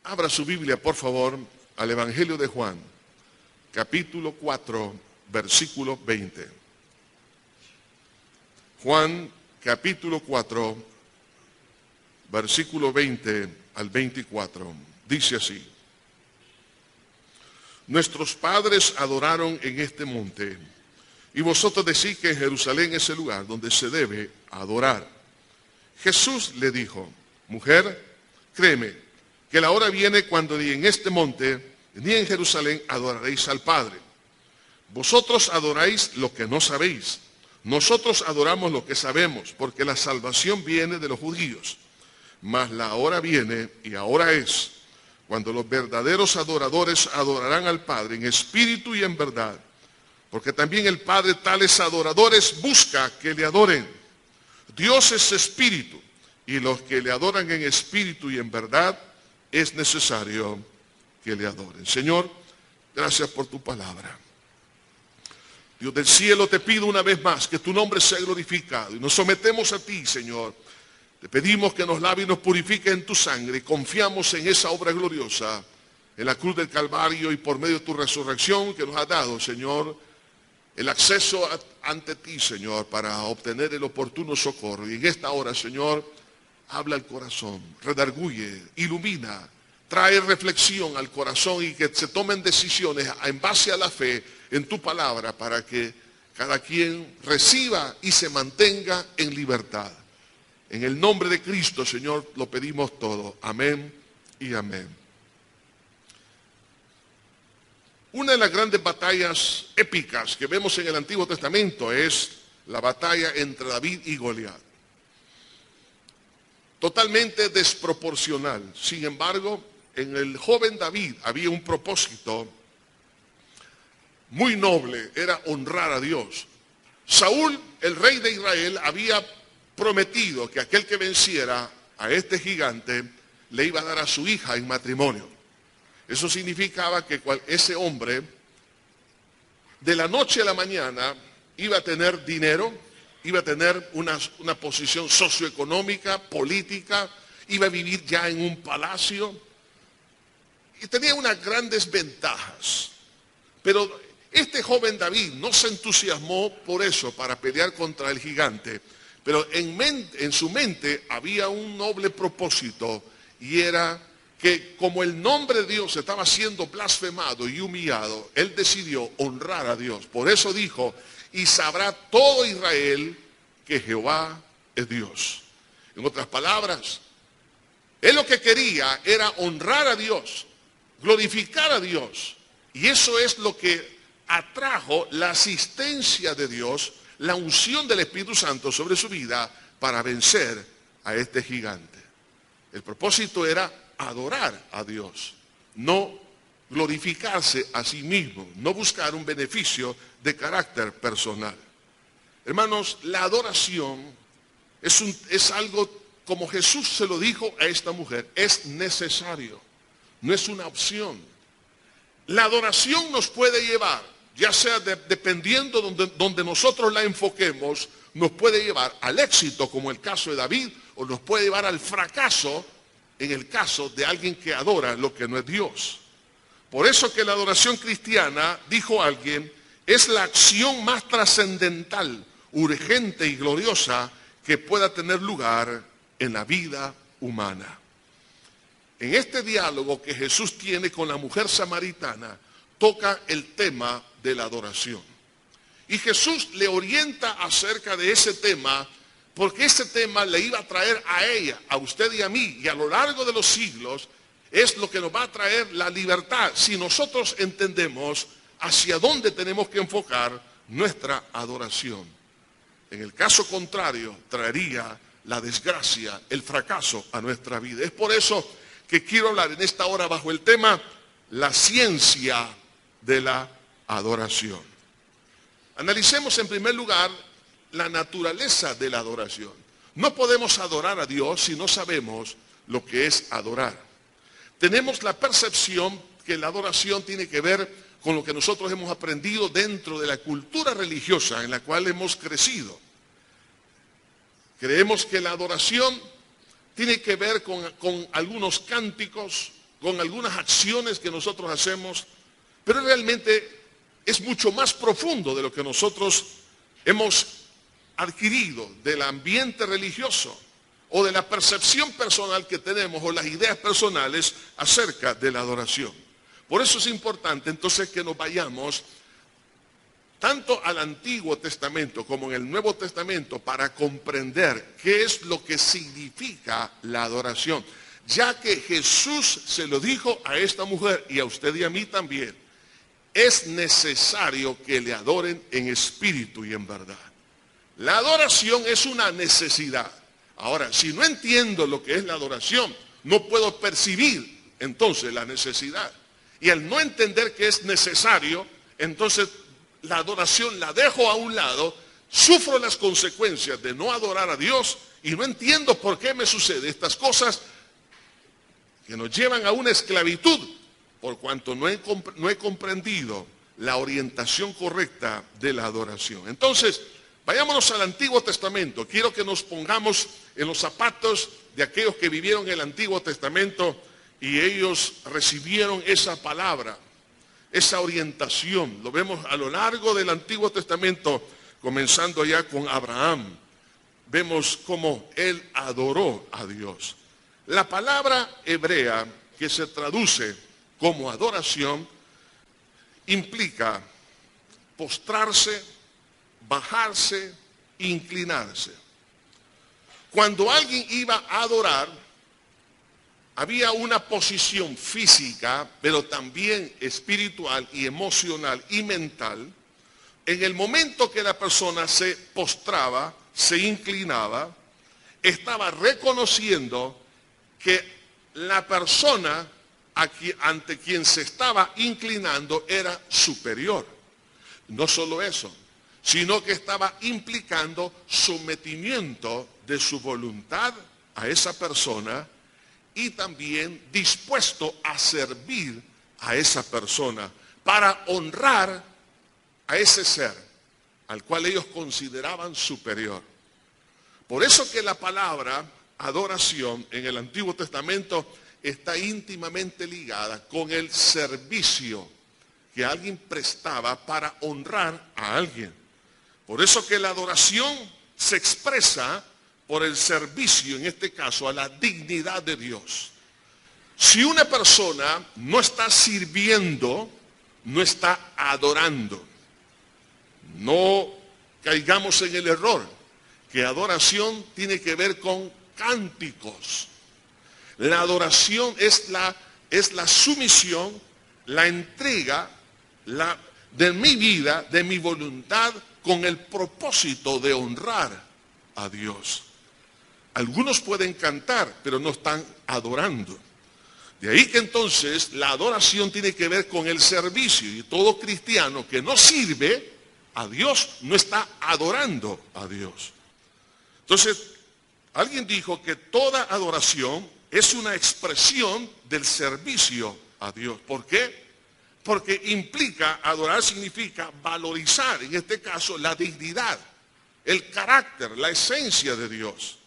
Abra su Biblia, por favor, al Evangelio de Juan, capítulo 4, versículo 20. Juan, capítulo 4, versículo 20 al 24. Dice así: Nuestros padres adoraron en este monte, y vosotros decís que en Jerusalén es el lugar donde se debe adorar. Jesús le dijo: Mujer, créeme, que la hora viene cuando ni en este monte ni en Jerusalén adoraréis al Padre. Vosotros adoráis lo que no sabéis. Nosotros adoramos lo que sabemos, porque la salvación viene de los judíos. Mas la hora viene, y ahora es, cuando los verdaderos adoradores adorarán al Padre en espíritu y en verdad. Porque también el Padre tales adoradores busca que le adoren. Dios es espíritu, y los que le adoran en espíritu y en verdad, es necesario que le adoren. Señor, gracias por tu palabra. Dios del cielo, te pido una vez más que tu nombre sea glorificado, y nos sometemos a ti, Señor. Te pedimos que nos lave y nos purifique en tu sangre, y confiamos en esa obra gloriosa, en la cruz del Calvario, y por medio de tu resurrección que nos ha dado, Señor, el acceso ante ti, Señor, para obtener el oportuno socorro. Y en esta hora, Señor, habla al corazón, redarguye, ilumina, trae reflexión al corazón, y que se tomen decisiones en base a la fe en tu palabra, para que cada quien reciba y se mantenga en libertad. En el nombre de Cristo, Señor, lo pedimos todo. Amén y amén. Una de las grandes batallas épicas que vemos en el Antiguo Testamento es la batalla entre David y Goliat. Totalmente desproporcional. Sin embargo, en el joven David había un propósito muy noble, era honrar a Dios. Saúl, el rey de Israel, había prometido que aquel que venciera a este gigante le iba a dar a su hija en matrimonio. Eso significaba que ese hombre de la noche a la mañana iba a tener dinero, iba a tener una posición socioeconómica, política, iba a vivir ya en un palacio y tenía unas grandes ventajas. Pero este joven David no se entusiasmó por eso, para pelear contra el gigante, pero en su mente había un noble propósito, y era que como el nombre de Dios estaba siendo blasfemado y humillado, él decidió honrar a Dios. Por eso dijo: y sabrá todo Israel que Jehová es Dios. En otras palabras, él lo que quería era honrar a Dios, glorificar a Dios. Y eso es lo que atrajo la asistencia de Dios, la unción del Espíritu Santo sobre su vida para vencer a este gigante. El propósito era adorar a Dios, no glorificarse a sí mismo, no buscar un beneficio de carácter personal. Hermanos, la adoración es algo, como Jesús se lo dijo a esta mujer, es necesario, no es una opción. La adoración nos puede llevar, ya sea dependiendo donde nosotros la enfoquemos, nos puede llevar al éxito, como el caso de David, o nos puede llevar al fracaso, en el caso de alguien que adora lo que no es Dios. Por eso que la adoración cristiana, dijo alguien, es la acción más trascendental, urgente y gloriosa que pueda tener lugar en la vida humana. En este diálogo que Jesús tiene con la mujer samaritana, toca el tema de la adoración. Y Jesús le orienta acerca de ese tema, porque ese tema le iba a traer a ella, a usted y a mí, y a lo largo de los siglos, es lo que nos va a traer la libertad, si nosotros entendemos hacia dónde tenemos que enfocar nuestra adoración. En el caso contrario, traería la desgracia, el fracaso a nuestra vida. Es por eso que quiero hablar en esta hora bajo el tema la ciencia de la adoración. Analicemos en primer lugar la naturaleza de la adoración. No podemos adorar a Dios si no sabemos lo que es adorar. Tenemos la percepción que la adoración tiene que ver con lo que nosotros hemos aprendido dentro de la cultura religiosa en la cual hemos crecido. Creemos que la adoración tiene que ver con algunos cánticos, con algunas acciones que nosotros hacemos, pero realmente es mucho más profundo de lo que nosotros hemos adquirido del ambiente religioso o de la percepción personal que tenemos o las ideas personales acerca de la adoración. Por eso es importante entonces que nos vayamos tanto al Antiguo Testamento como en el Nuevo Testamento para comprender qué es lo que significa la adoración. Ya que Jesús se lo dijo a esta mujer y a usted y a mí también, es necesario que le adoren en espíritu y en verdad. La adoración es una necesidad. Ahora, si no entiendo lo que es la adoración, no puedo percibir entonces la necesidad. Y al no entender que es necesario, entonces la adoración la dejo a un lado, sufro las consecuencias de no adorar a Dios y no entiendo por qué me sucede estas cosas que nos llevan a una esclavitud, por cuanto no he comprendido la orientación correcta de la adoración. Entonces, vayámonos al Antiguo Testamento. Quiero que nos pongamos en los zapatos de aquellos que vivieron el Antiguo Testamento y ellos recibieron esa palabra, esa orientación. Lo vemos a lo largo del Antiguo Testamento, comenzando ya con Abraham. Vemos cómo él adoró a Dios. La palabra hebrea que se traduce como adoración implica postrarse, bajarse, inclinarse. Cuando alguien iba a adorar, había una posición física, pero también espiritual y emocional y mental. En el momento que la persona se postraba, se inclinaba, estaba reconociendo que la persona ante quien se estaba inclinando era superior. No solo eso, sino que estaba implicando sometimiento de su voluntad a esa persona y también dispuesto a servir a esa persona para honrar a ese ser al cual ellos consideraban superior. Por eso que la palabra adoración en el Antiguo Testamento está íntimamente ligada con el servicio que alguien prestaba para honrar a alguien. Por eso que la adoración se expresa por el servicio, en este caso, a la dignidad de Dios. Si una persona no está sirviendo, no está adorando. No caigamos en el error, que adoración tiene que ver con cánticos. La adoración es la sumisión, la entrega de mi vida, de mi voluntad, con el propósito de honrar a Dios. Algunos pueden cantar, pero no están adorando. De ahí que entonces la adoración tiene que ver con el servicio, y todo cristiano que no sirve a Dios no está adorando a Dios. Entonces, alguien dijo que toda adoración es una expresión del servicio a Dios. ¿Por qué? Porque implica, adorar significa valorizar, en este caso, la dignidad, el carácter, la esencia de Dios.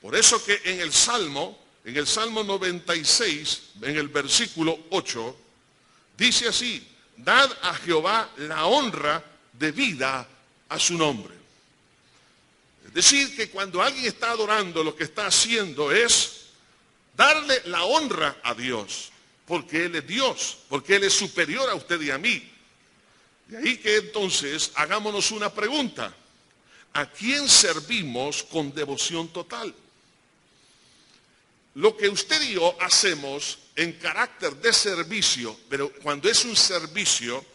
Por eso que en el Salmo 96, en el versículo 8, dice así: dad a Jehová la honra debida a su nombre. Es decir, que cuando alguien está adorando, lo que está haciendo es darle la honra a Dios, porque Él es Dios, porque Él es superior a usted y a mí. De ahí que entonces hagámonos una pregunta: ¿a quién servimos con devoción total? Lo que usted y yo hacemos en carácter de servicio, pero cuando es un servicio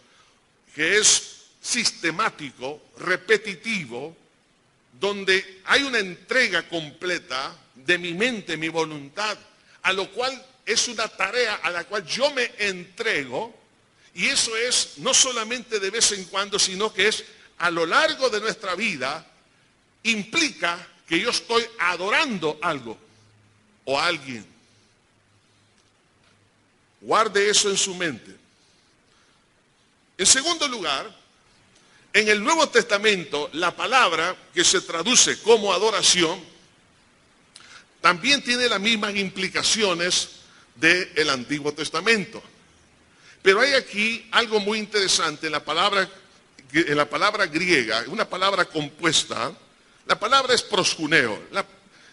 que es sistemático, repetitivo, donde hay una entrega completa de mi mente, mi voluntad, a lo cual es una tarea a la cual yo me entrego, y eso es no solamente de vez en cuando, sino que es a lo largo de nuestra vida, implica que yo estoy adorando algo o a alguien. Guarde eso en su mente. En segundo lugar, en el Nuevo Testamento, la palabra que se traduce como adoración también tiene las mismas implicaciones del Antiguo Testamento. Pero hay aquí algo muy interesante en la palabra griega, una palabra compuesta. La palabra es proskuneo.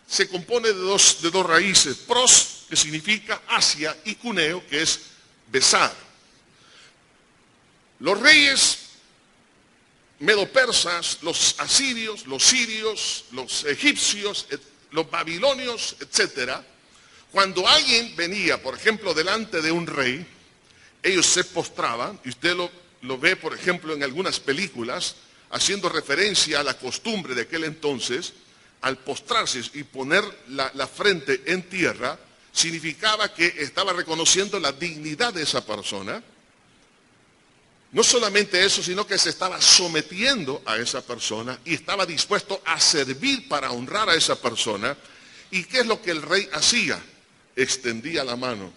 Se compone de dos raíces. Pros, que significa hacia, y kuneo, que es besar. Los reyes medopersas, los asirios, los sirios, los egipcios, los babilonios, etcétera, cuando alguien venía, por ejemplo, delante de un rey, ellos se postraban, y usted lo ve, por ejemplo, en algunas películas, haciendo referencia a la costumbre de aquel entonces. Al postrarse y poner la frente en tierra, significaba que estaba reconociendo la dignidad de esa persona. No solamente eso, sino que se estaba sometiendo a esa persona y estaba dispuesto a servir para honrar a esa persona. ¿Y qué es lo que el rey hacía? Extendía la mano.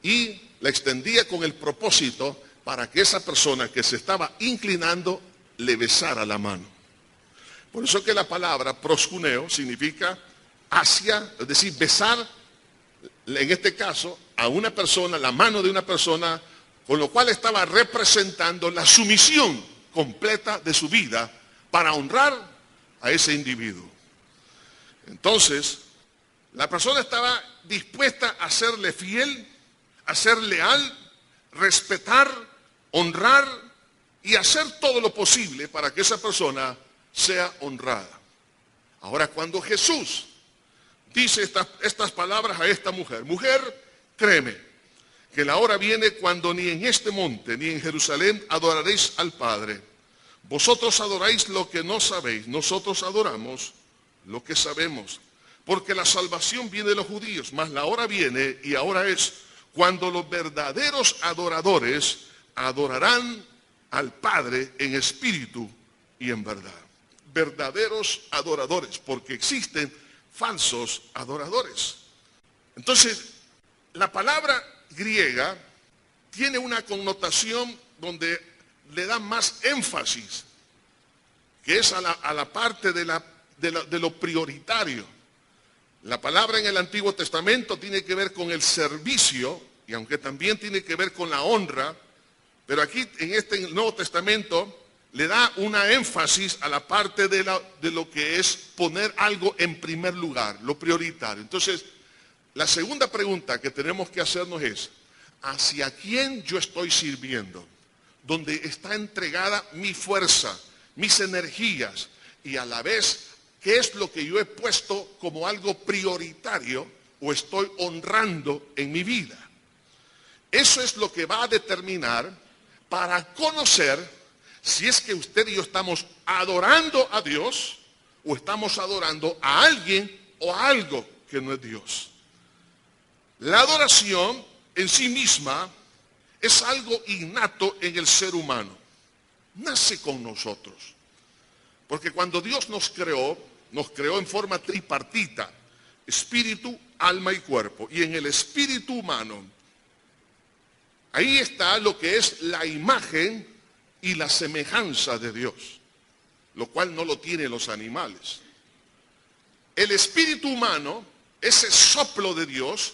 Y la extendía con el propósito para que esa persona que se estaba inclinando le besara la mano. Por eso que la palabra proskuneo significa hacia, es decir, besar, en este caso, a una persona, la mano de una persona, con lo cual estaba representando la sumisión completa de su vida para honrar a ese individuo. Entonces, la persona estaba dispuesta a serle fiel, a ser leal, respetar, honrar y hacer todo lo posible para que esa persona sea honrada. Ahora, cuando Jesús dice estas palabras a esta mujer: mujer, créeme, que la hora viene cuando ni en este monte ni en Jerusalén adoraréis al Padre. Vosotros adoráis lo que no sabéis, nosotros adoramos lo que sabemos, porque la salvación viene de los judíos, mas la hora viene, y ahora es, cuando los verdaderos adoradores adorarán al Padre en espíritu y en verdad. Verdaderos adoradores, porque existen falsos adoradores. Entonces, la palabra griega tiene una connotación donde le da más énfasis, que es a la parte de lo prioritario. La palabra en el Antiguo Testamento tiene que ver con el servicio, y aunque también tiene que ver con la honra, pero aquí en este Nuevo Testamento le da una énfasis a la parte de lo que es poner algo en primer lugar, lo prioritario. Entonces, la segunda pregunta que tenemos que hacernos es: ¿hacia quién yo estoy sirviendo? Donde está entregada mi fuerza, mis energías, y a la vez, ¿qué es lo que yo he puesto como algo prioritario o estoy honrando en mi vida? Eso es lo que va a determinar para conocer si es que usted y yo estamos adorando a Dios o estamos adorando a alguien o a algo que no es Dios. La adoración en sí misma es algo innato en el ser humano. Nace con nosotros. Porque cuando Dios nos creó en forma tripartita: espíritu, alma y cuerpo. Y en el espíritu humano, ahí está lo que es la imagen y la semejanza de Dios, lo cual no lo tienen los animales. El espíritu humano, ese soplo de Dios,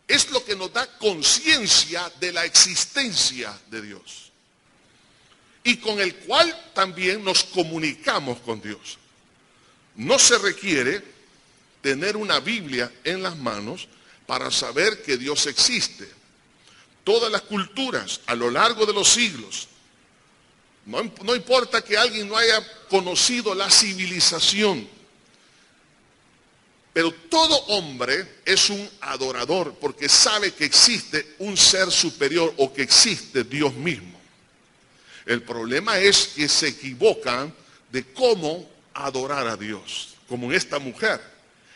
es lo que nos da conciencia de la existencia de Dios, y con el cual también nos comunicamos con Dios. No se requiere tener una Biblia en las manos para saber que Dios existe. Todas las culturas a lo largo de los siglos, no importa que alguien no haya conocido la civilización, pero todo hombre es un adorador porque sabe que existe un ser superior o que existe Dios mismo. El problema es que se equivocan de cómo adorar a Dios, como en esta mujer.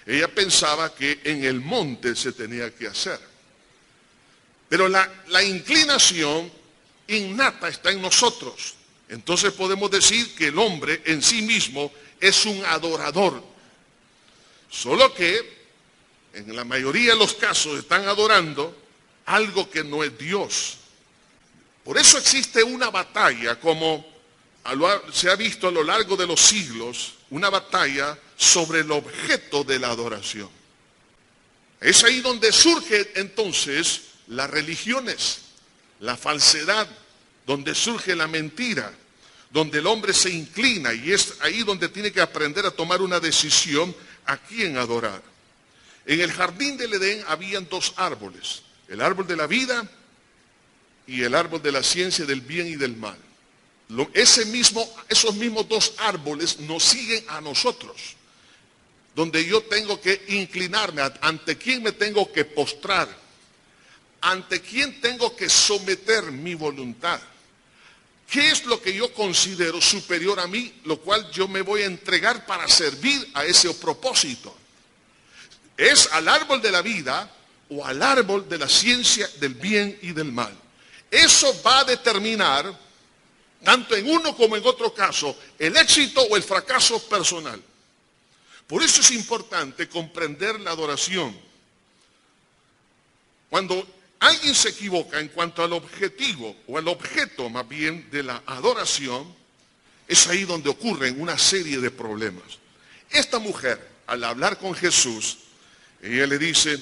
Ella pensaba que en el monte se tenía que hacer. Pero la inclinación innata está en nosotros. Entonces podemos decir que el hombre en sí mismo es un adorador. Solo que en la mayoría de los casos están adorando algo que no es Dios. Por eso existe una batalla, como se ha visto a lo largo de los siglos, una batalla sobre el objeto de la adoración. Es ahí donde surge entonces las religiones, la falsedad, donde surge la mentira, donde el hombre se inclina, y es ahí donde tiene que aprender a tomar una decisión a quién adorar. En el jardín del Edén habían dos árboles, el árbol de la vida y el árbol de la ciencia del bien y del mal. Esos mismos dos árboles nos siguen a nosotros, donde yo tengo que inclinarme, ante quién me tengo que postrar, ante quién tengo que someter mi voluntad. ¿Qué es lo que yo considero superior a mí, lo cual yo me voy a entregar para servir a ese propósito? ¿Es al árbol de la vida o al árbol de la ciencia del bien y del mal? Eso va a determinar, tanto en uno como en otro caso, el éxito o el fracaso personal. Por eso es importante comprender la adoración. Cuando alguien se equivoca en cuanto al objetivo, o al objeto más bien de la adoración, es ahí donde ocurren una serie de problemas. Esta mujer, al hablar con Jesús, ella le dice,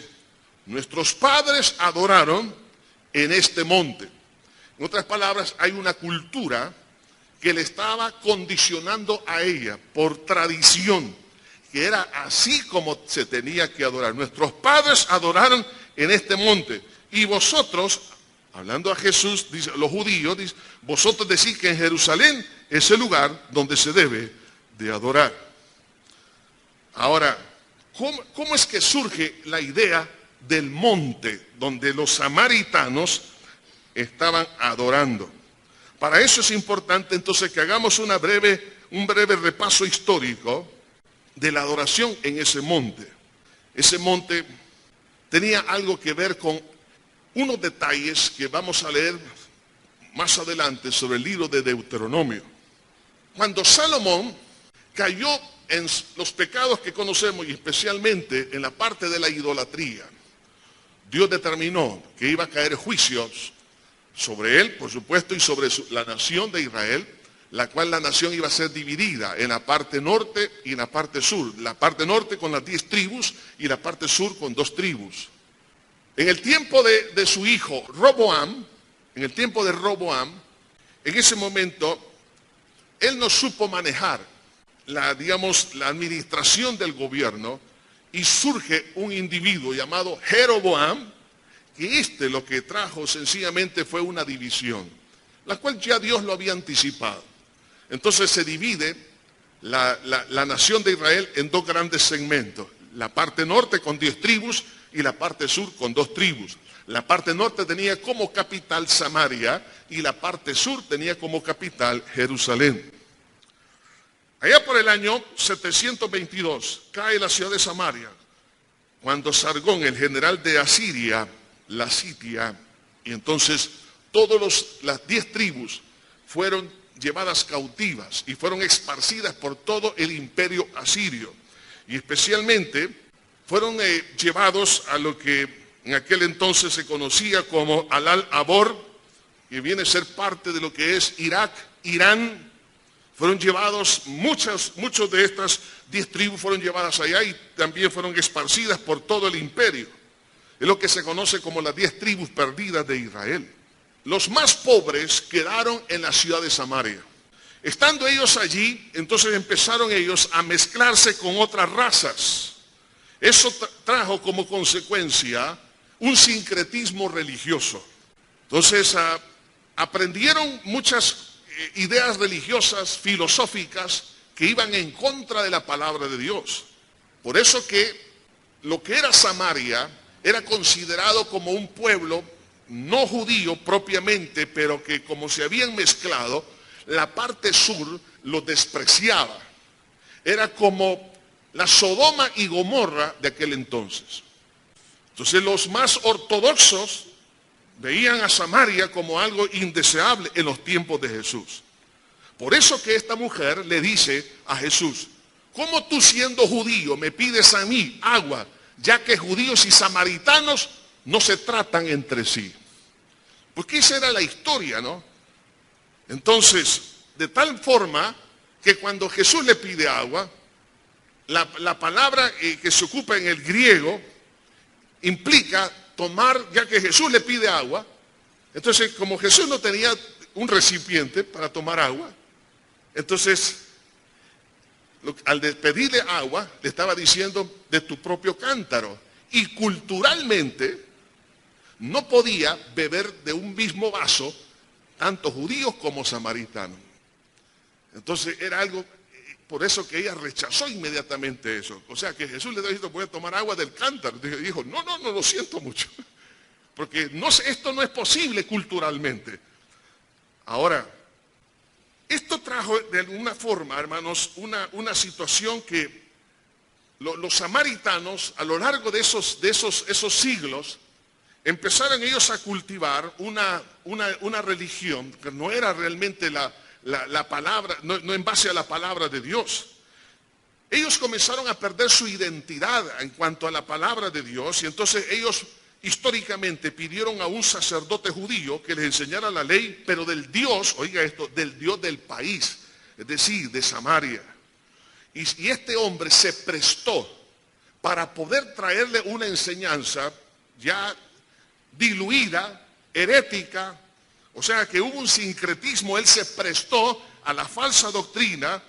nuestros padres adoraron en este monte. En otras palabras, hay una cultura que le estaba condicionando a ella por tradición, que era así como se tenía que adorar. Nuestros padres adoraron en este monte. Y vosotros, hablando a Jesús, dice, los judíos, dice, vosotros decís que en Jerusalén es el lugar donde se debe de adorar. Ahora, ¿cómo es que surge la idea del monte donde los samaritanos estaban adorando? Para eso es importante entonces que hagamos un breve repaso histórico de la adoración en ese monte. Ese monte tenía algo que ver con unos detalles que vamos a leer más adelante sobre el libro de Deuteronomio. Cuando Salomón cayó en los pecados que conocemos y especialmente en la parte de la idolatría, Dios determinó que iba a caer juicios sobre él, por supuesto, y sobre la nación de Israel, la cual la nación iba a ser dividida en la parte norte y en la parte sur. La parte norte con las 10 tribus y la parte sur con 2 tribus. En el tiempo de su hijo Roboam, en ese momento, él no supo manejar la administración del gobierno y surge un individuo llamado Jeroboam, que lo que trajo sencillamente fue una división, la cual ya Dios lo había anticipado. Entonces se divide la nación de Israel en 2 grandes segmentos. La parte norte con 10 tribus y la parte sur con 2 tribus. La parte norte tenía como capital Samaria y la parte sur tenía como capital Jerusalén. Allá por el año 722 cae la ciudad de Samaria, cuando Sargón, el general de Asiria, la sitia, y entonces las 10 tribus fueron llevadas cautivas y fueron esparcidas por todo el imperio asirio. Y especialmente fueron llevados a lo que en aquel entonces se conocía como Alal-Abor, que viene a ser parte de lo que es Irak, Irán. Fueron llevados, muchos de estas 10 tribus fueron llevadas allá y también fueron esparcidas por todo el imperio. Es lo que se conoce como las 10 tribus perdidas de Israel. Los más pobres quedaron en la ciudad de Samaria. Estando ellos allí, entonces empezaron ellos a mezclarse con otras razas. Eso trajo como consecuencia un sincretismo religioso. Entonces aprendieron muchas ideas religiosas, filosóficas, que iban en contra de la palabra de Dios. Por eso que lo que era Samaria era considerado como un pueblo no judío propiamente, pero que como se habían mezclado, la parte sur lo despreciaba. Era como la Sodoma y Gomorra de aquel entonces. Entonces los más ortodoxos veían a Samaria como algo indeseable en los tiempos de Jesús. Por eso que esta mujer le dice a Jesús, ¿cómo tú siendo judío me pides a mí agua, ya que judíos y samaritanos no se tratan entre sí? Porque esa era la historia, ¿no? Entonces, de tal forma que cuando Jesús le pide agua, la palabra que se ocupa en el griego implica tomar, ya que Jesús le pide agua. Entonces, como Jesús no tenía un recipiente para tomar agua, entonces, al pedirle agua, le estaba diciendo de tu propio cántaro. Y culturalmente, no podía beber de un mismo vaso tanto judíos como samaritanos. Entonces, era algo, por eso que ella rechazó inmediatamente eso. O sea, que Jesús le dijo, voy a tomar agua del cántaro. Dijo, no, lo siento mucho. Porque esto no es posible culturalmente. Ahora, esto trajo de alguna forma, hermanos, una situación que los samaritanos a lo largo de esos siglos empezaron ellos a cultivar una religión que no era realmente la palabra, no en base a la palabra de Dios. Ellos comenzaron a perder su identidad en cuanto a la palabra de Dios y entonces ellos históricamente pidieron a un sacerdote judío que les enseñara la ley, pero del Dios, oiga esto, del Dios del país, es decir, de Samaria. Y este hombre se prestó para poder traerle una enseñanza ya diluida, herética, o sea que hubo un sincretismo. Él se prestó a la falsa doctrina,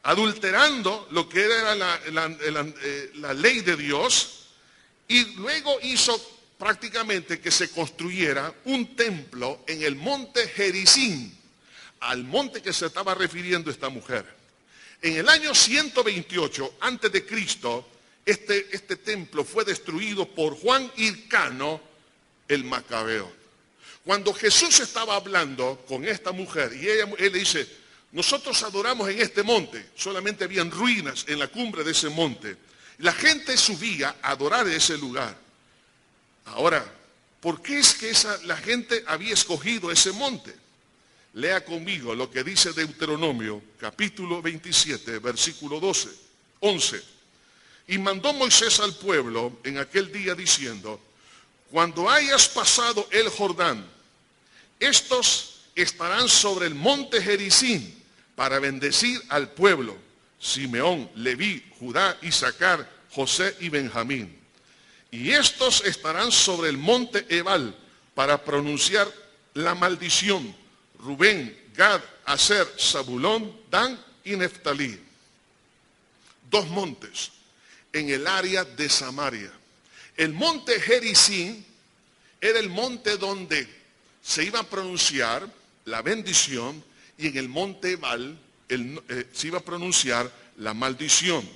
adulterando lo que era la ley de Dios, y luego hizo prácticamente que se construyera un templo en el monte Gerizim, al monte que se estaba refiriendo esta mujer. En el año 128 antes de Cristo, este templo fue destruido por Juan Hircano el Macabeo. Cuando Jesús estaba hablando con esta mujer y él le dice, nosotros adoramos en este monte, solamente habían ruinas en la cumbre de ese monte. La gente subía a adorar en ese lugar. Ahora, ¿por qué es que la gente había escogido ese monte? Lea conmigo lo que dice Deuteronomio, capítulo 27, versículo 11. Y mandó Moisés al pueblo en aquel día diciendo, cuando hayas pasado el Jordán, estos estarán sobre el monte Gerizim para bendecir al pueblo, Simeón, Leví, Judá, Isaacar, José y Benjamín. Y estos estarán sobre el monte Ebal para pronunciar la maldición, Rubén, Gad, Aser, Zabulón, Dan y Neftalí. Dos montes en el área de Samaria. El monte Gerizim era el monte donde se iba a pronunciar la bendición y en el monte Ebal se iba a pronunciar la maldición.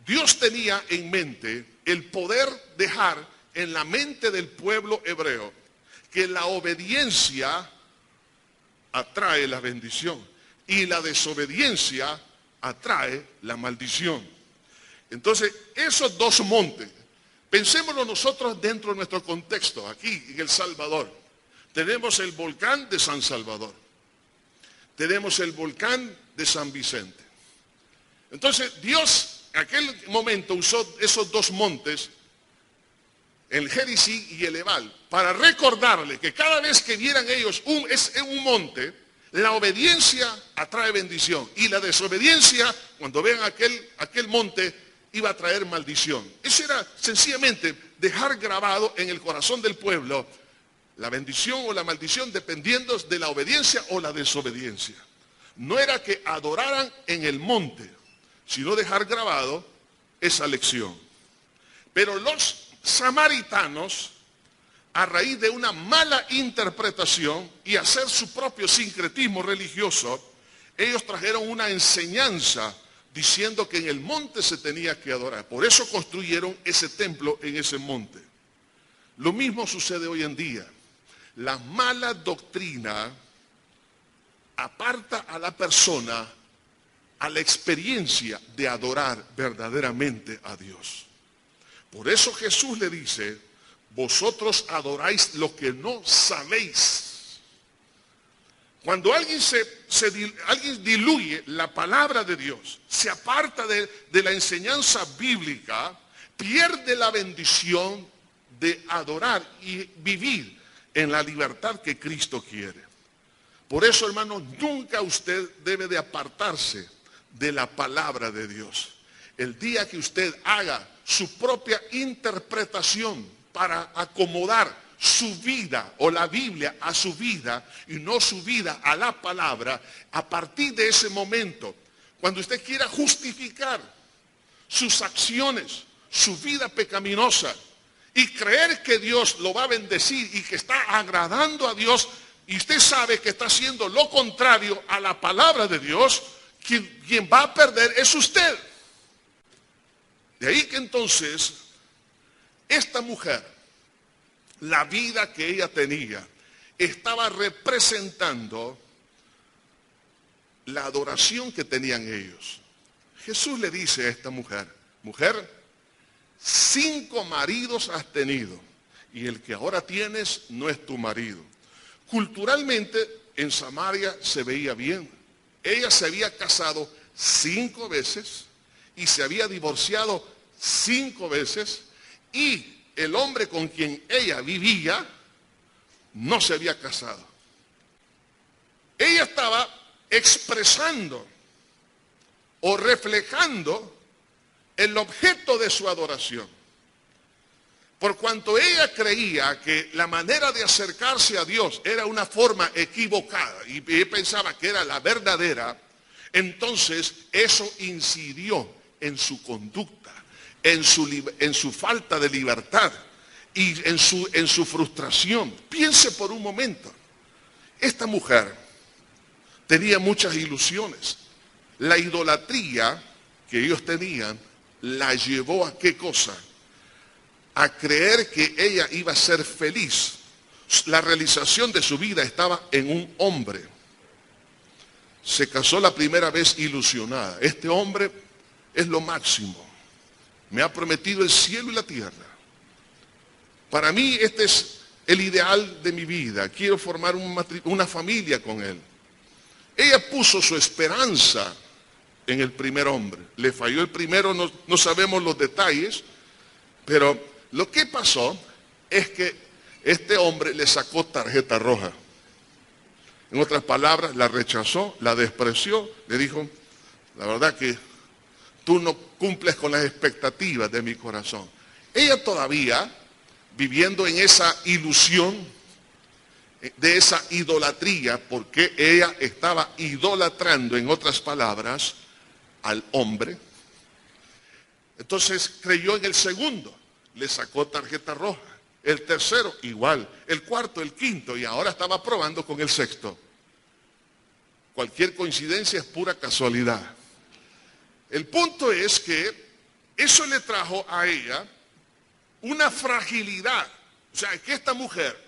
Dios tenía en mente el poder dejar en la mente del pueblo hebreo que la obediencia atrae la bendición y la desobediencia atrae la maldición. Entonces, esos dos montes, pensémoslo nosotros dentro de nuestro contexto, aquí en El Salvador. Tenemos el volcán de San Salvador. Tenemos el volcán de San Vicente. Entonces, Dios en aquel momento usó esos dos montes, el Gerizim y el Ebal, para recordarle que cada vez que vieran ellos un monte, la obediencia atrae bendición y la desobediencia, cuando vean aquel monte, iba a traer maldición. Eso era sencillamente dejar grabado en el corazón del pueblo la bendición o la maldición dependiendo de la obediencia o la desobediencia. No era que adoraran en el monte, sino dejar grabado esa lección. Pero los samaritanos, a raíz de una mala interpretación y hacer su propio sincretismo religioso, ellos trajeron una enseñanza diciendo que en el monte se tenía que adorar. Por eso construyeron ese templo en ese monte. Lo mismo sucede hoy en día. La mala doctrina aparta a la persona a la experiencia de adorar verdaderamente a Dios. Por eso Jesús le dice, vosotros adoráis lo que no sabéis. Cuando alguien diluye la palabra de Dios, se aparta de la enseñanza bíblica, pierde la bendición de adorar y vivir en la libertad que Cristo quiere. Por eso, hermano, nunca usted debe de apartarse de la palabra de Dios. El día que usted haga su propia interpretación para acomodar su vida o la Biblia a su vida y no su vida a la palabra, a partir de ese momento, cuando usted quiera justificar sus acciones, su vida pecaminosa, y creer que Dios lo va a bendecir y que está agradando a Dios, y usted sabe que está haciendo lo contrario a la palabra de Dios, quien va a perder es usted. De ahí que entonces, esta mujer, la vida que ella tenía, estaba representando la adoración que tenían ellos. Jesús le dice a esta mujer, mujer, 5 maridos has tenido y el que ahora tienes no es tu marido. Culturalmente en Samaria se veía bien. Ella se había casado 5 veces y se había divorciado 5 veces, y el hombre con quien ella vivía no se había casado. Ella estaba expresando o reflejando el objeto de su adoración. Por cuanto ella creía que la manera de acercarse a Dios era una forma equivocada y ella pensaba que era la verdadera, entonces eso incidió en su conducta, en su falta de libertad y en su frustración. Piense por un momento, esta mujer tenía muchas ilusiones. La idolatría que ellos tenían la llevó a ¿qué cosa? A creer que ella iba a ser feliz. La realización de su vida estaba en un hombre. Se casó la primera vez ilusionada. Este hombre es lo máximo. Me ha prometido el cielo y la tierra. Para mí este es el ideal de mi vida. Quiero formar una familia con él. Ella puso su esperanza en el primer hombre. Le falló el primero, no sabemos los detalles, pero lo que pasó es que este hombre le sacó tarjeta roja. En otras palabras, la rechazó, la despreció, le dijo, la verdad que tú no cumples con las expectativas de mi corazón. Ella todavía, viviendo en esa ilusión, de esa idolatría, porque ella estaba idolatrando, en otras palabras, al hombre. Entonces creyó en el segundo, le sacó tarjeta roja. El tercero igual, el cuarto, el quinto, y ahora estaba probando con el sexto. Cualquier coincidencia es pura casualidad. El punto es que eso le trajo a ella una fragilidad. O sea, que esta mujer,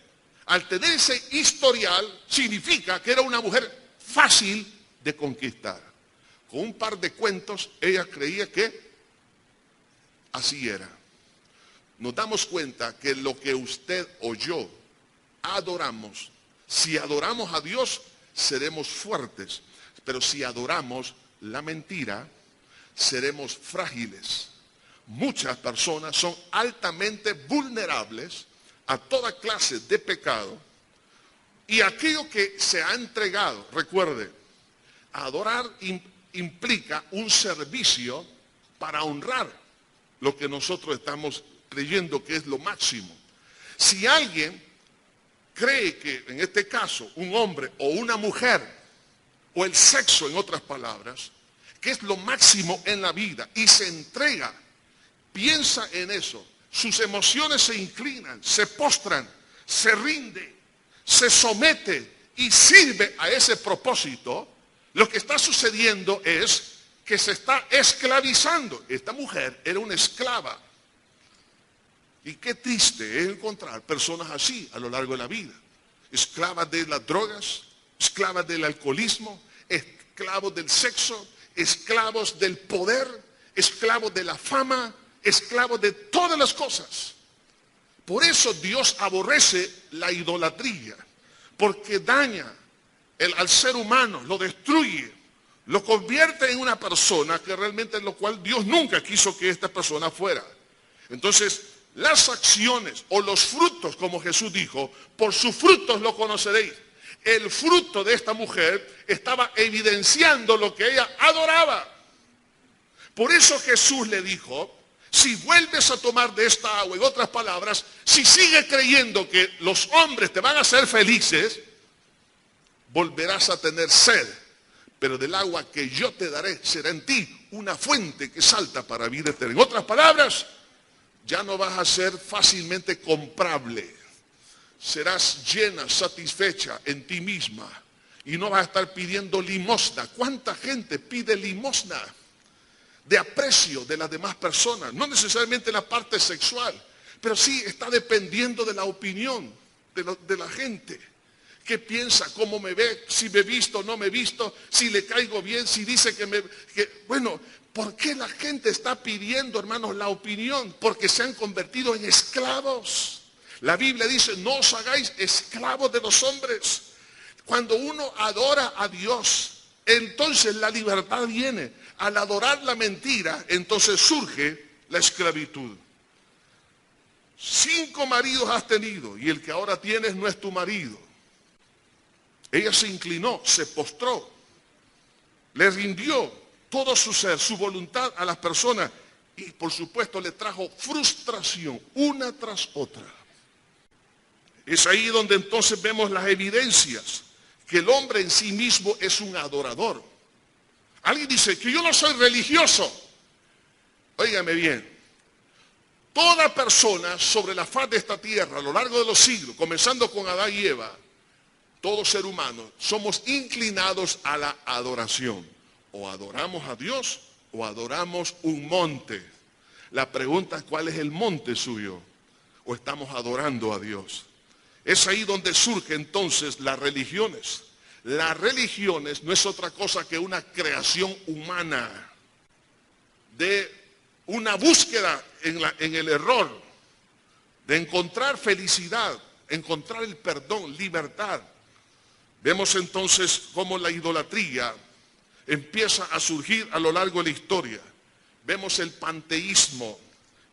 al tener ese historial, significa que era una mujer fácil de conquistar. Con un par de cuentos, ella creía que así era. Nos damos cuenta que lo que usted o yo adoramos, si adoramos a Dios, seremos fuertes. Pero si adoramos la mentira, seremos frágiles. Muchas personas son altamente vulnerables a toda clase de pecado, y aquello que se ha entregado, recuerde, adorar implica un servicio para honrar lo que nosotros estamos creyendo que es lo máximo. Si alguien cree que, en este caso, un hombre o una mujer, o el sexo en otras palabras, que es lo máximo en la vida, y se entrega, piensa en eso, sus emociones se inclinan, se postran, se rinde, se somete y sirve a ese propósito, lo que está sucediendo es que se está esclavizando. Esta mujer era una esclava. Y qué triste es encontrar personas así a lo largo de la vida. Esclavas de las drogas, esclavas del alcoholismo, esclavos del sexo, esclavos del poder, esclavos de la fama, esclavos de todas las cosas. Por eso Dios aborrece la idolatría, porque daña al ser humano, lo destruye, lo convierte en una persona que realmente, en lo cual Dios nunca quiso que esta persona fuera. Entonces, las acciones o los frutos, como Jesús dijo, por sus frutos lo conoceréis. El fruto de esta mujer estaba evidenciando lo que ella adoraba. Por eso Jesús le dijo, Si vuelves a tomar de esta agua, en otras palabras, si sigues creyendo que los hombres te van a hacer felices, volverás a tener sed. Pero del agua que yo te daré será en ti una fuente que salta para vida eterna. En otras palabras, ya no vas a ser fácilmente comprable. Serás llena, satisfecha en ti misma. Y no vas a estar pidiendo limosna. ¿Cuánta gente pide limosna? De aprecio de las demás personas. No necesariamente la parte sexual. Pero sí está dependiendo de la opinión de la gente. ¿Qué piensa? ¿Cómo me ve? Si me he visto o no me he visto. Si le caigo bien. Si dice bueno, ¿por qué la gente está pidiendo, hermanos, la opinión? Porque se han convertido en esclavos. La Biblia dice, no os hagáis esclavos de los hombres. Cuando uno adora a Dios, entonces la libertad viene. Al adorar la mentira, entonces surge la esclavitud. 5 maridos has tenido y el que ahora tienes no es tu marido. Ella se inclinó, se postró, le rindió todo su ser, su voluntad a las personas y por supuesto le trajo frustración una tras otra. Es ahí donde entonces vemos las evidencias que el hombre en sí mismo es un adorador. Alguien dice que yo no soy religioso. Óigame bien, toda persona sobre la faz de esta tierra a lo largo de los siglos, comenzando con Adán y Eva, todo ser humano, somos inclinados a la adoración. O adoramos a Dios o adoramos un monte. La pregunta es ¿cuál es el monte suyo? ¿O estamos adorando a Dios? Es ahí donde surgen entonces las religiones. Las religiones no es otra cosa que una creación humana de una búsqueda en el error, de encontrar felicidad, encontrar el perdón, libertad. Vemos entonces cómo la idolatría empieza a surgir a lo largo de la historia. Vemos el panteísmo,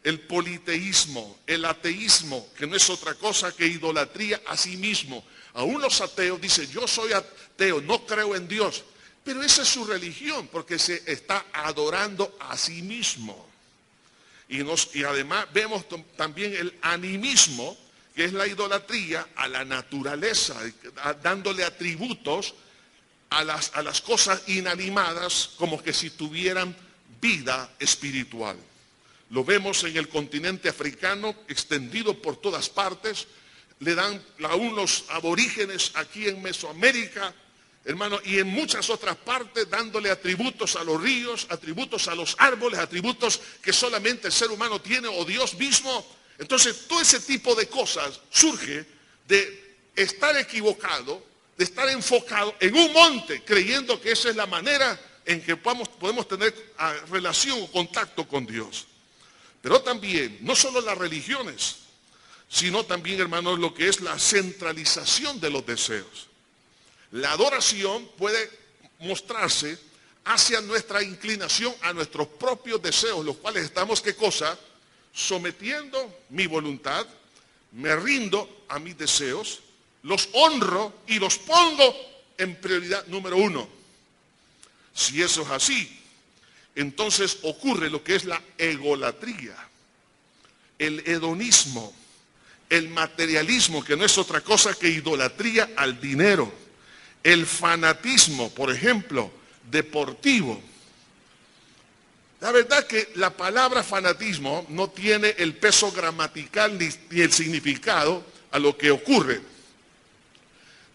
el politeísmo, el ateísmo, que no es otra cosa que idolatría a sí mismo. Aún los ateos dicen, yo soy ateo, no creo en Dios. Pero esa es su religión, porque se está adorando a sí mismo. Y además vemos también el animismo, que es la idolatría a la naturaleza, dándole atributos a las cosas inanimadas como que si tuvieran vida espiritual. Lo vemos en el continente africano, extendido por todas partes. Le dan aún los aborígenes aquí en Mesoamérica, hermano, y en muchas otras partes, dándole atributos a los ríos, atributos a los árboles, atributos que solamente el ser humano tiene o Dios mismo. Entonces, todo ese tipo de cosas surge de estar equivocado, de estar enfocado en un monte, creyendo que esa es la manera en que podemos tener relación o contacto con Dios. Pero también, no solo las religiones, sino también, hermanos, lo que es la centralización de los deseos. La adoración puede mostrarse hacia nuestra inclinación a nuestros propios deseos, los cuales estamos, ¿qué cosa? Sometiendo mi voluntad, me rindo a mis deseos, los honro y los pongo en prioridad número 1. Si eso es así, entonces ocurre lo que es la egolatría, el hedonismo, el materialismo, que no es otra cosa que idolatría al dinero, el fanatismo, por ejemplo, deportivo. La verdad que la palabra fanatismo no tiene el peso gramatical ni el significado a lo que ocurre.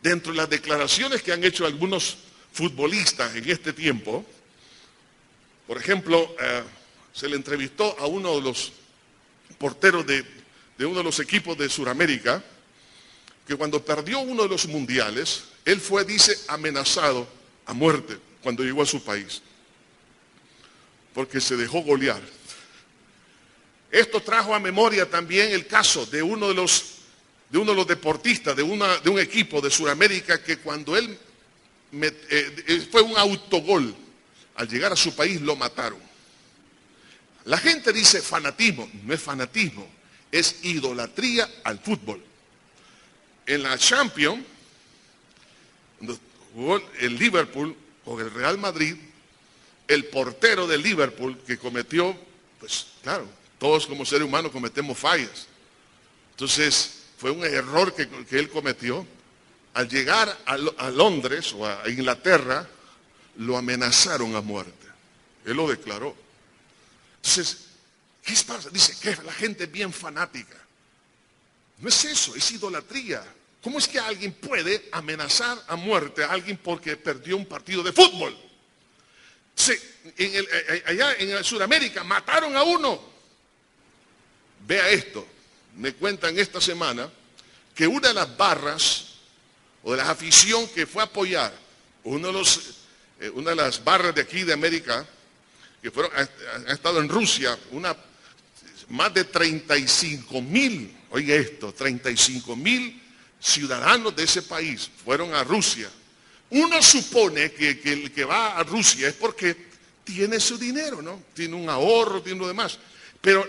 Dentro de las declaraciones que han hecho algunos futbolistas en este tiempo, por ejemplo, se le entrevistó a uno de los porteros de uno de los equipos de Sudamérica, que cuando perdió uno de los mundiales, él fue, dice, amenazado a muerte cuando llegó a su país, porque se dejó golear. Esto trajo a memoria también el caso de uno de los deportistas de un equipo de Sudamérica, que cuando él fue un autogol, al llegar a su país lo mataron. La gente dice fanatismo, no es fanatismo, es idolatría al fútbol. En la Champions, cuando jugó el Liverpool con el Real Madrid, el portero del Liverpool que cometió, pues claro, Todos como seres humanos cometemos fallas. Entonces, fue un error que él cometió. Al llegar a Londres o a Inglaterra, lo amenazaron a muerte. Él lo declaró. Entonces, ¿qué pasa? Dice que la gente es bien fanática. No es eso, es idolatría. ¿Cómo es que alguien puede amenazar a muerte a alguien porque perdió un partido de fútbol? Allá en Sudamérica mataron a uno. Vea esto. Me cuentan esta semana que una de las barras o de la afición que fue a apoyar una de las barras de aquí de América que han estado en Rusia, más de 35,000, oiga esto, 35,000 ciudadanos de ese país fueron a Rusia. Uno supone que el que va a Rusia es porque tiene su dinero, ¿no? Tiene un ahorro, tiene lo demás. Pero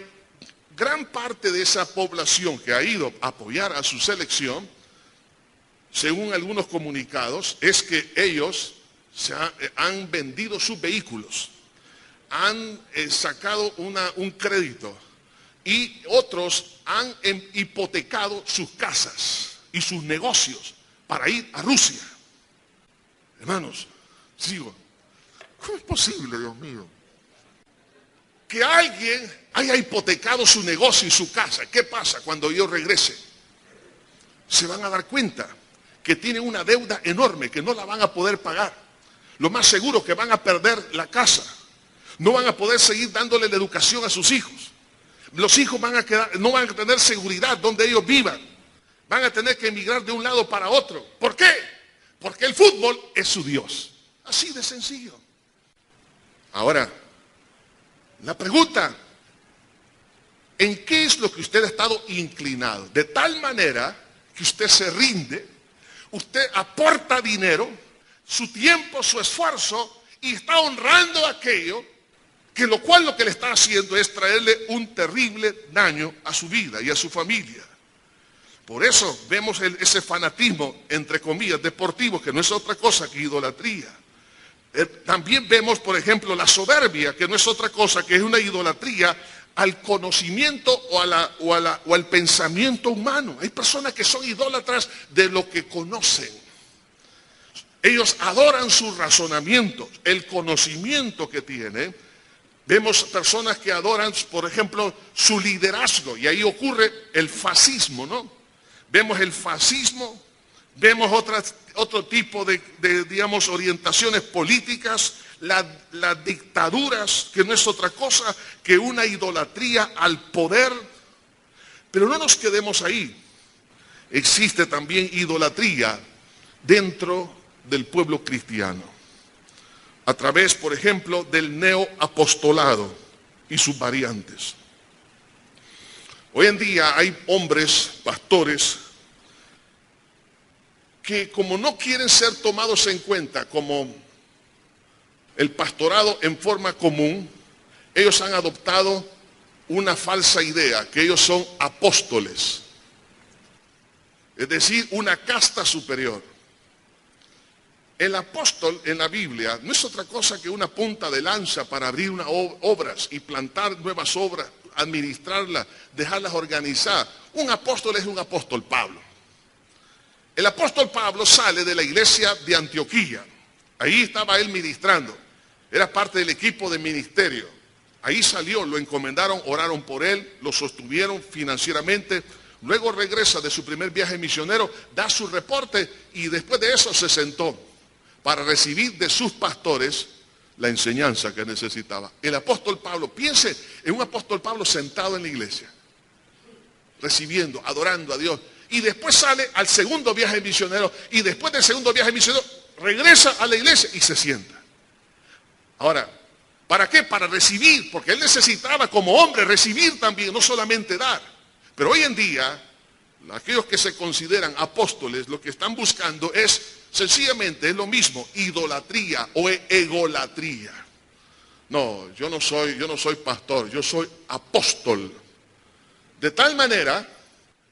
gran parte de esa población que ha ido a apoyar a su selección, según algunos comunicados, es que ellos han vendido sus vehículos, han sacado un crédito y otros han hipotecado sus casas y sus negocios para ir a Rusia. Hermanos, sigo. ¿Cómo es posible, Dios mío, que alguien haya hipotecado su negocio y su casa? ¿Qué pasa cuando yo regrese? Se van a dar cuenta que tienen una deuda enorme que no la van a poder pagar. Lo más seguro es que van a perder la casa. No van a poder seguir dándole la educación a sus hijos. Los hijos no van a tener seguridad donde ellos vivan. Van a tener que emigrar de un lado para otro. ¿Por qué? Porque el fútbol es su Dios. Así de sencillo. Ahora, la pregunta, ¿en qué es lo que usted ha estado inclinado? De tal manera que usted se rinde, usted aporta dinero, su tiempo, su esfuerzo, y está honrando aquello que lo que le está haciendo es traerle un terrible daño a su vida y a su familia. Por eso vemos ese fanatismo, entre comillas, deportivo, que no es otra cosa que idolatría. También vemos, por ejemplo, la soberbia, que no es otra cosa que es una idolatría al conocimiento o al pensamiento humano. Hay personas que son idólatras de lo que conocen. Ellos adoran sus razonamientos, el conocimiento que tienen. Vemos personas que adoran, por ejemplo, su liderazgo, y ahí ocurre el fascismo, ¿no? Vemos el fascismo, vemos otro tipo de digamos, orientaciones políticas, las dictaduras, que no es otra cosa que una idolatría al poder. Pero no nos quedemos ahí. Existe también idolatría dentro del pueblo cristiano, a través, por ejemplo, del neoapostolado y sus variantes. Hoy en día hay hombres, pastores, que como no quieren ser tomados en cuenta como el pastorado en forma común, ellos han adoptado una falsa idea, que ellos son apóstoles, es decir, una casta superior. El apóstol en la Biblia no es otra cosa que una punta de lanza para abrir obras y plantar nuevas obras, administrarlas, dejarlas organizadas. Un apóstol es un apóstol Pablo. El apóstol Pablo sale de la iglesia de Antioquía. Ahí estaba él ministrando. Era parte del equipo de ministerio. Ahí salió, lo encomendaron, oraron por él, lo sostuvieron financieramente. Luego regresa de su primer viaje misionero, da su reporte y después de eso se sentó para recibir de sus pastores la enseñanza que necesitaba. El apóstol Pablo, piense en un apóstol Pablo sentado en la iglesia, recibiendo, adorando a Dios, y después sale al segundo viaje misionero, y después del segundo viaje misionero regresa a la iglesia y se sienta. Ahora, ¿para qué? Para recibir, porque él necesitaba como hombre recibir también, no solamente dar. Pero hoy en día, aquellos que se consideran apóstoles, lo que están buscando es sencillamente, es lo mismo, idolatría o egolatría. No, yo no soy pastor, yo soy apóstol. De tal manera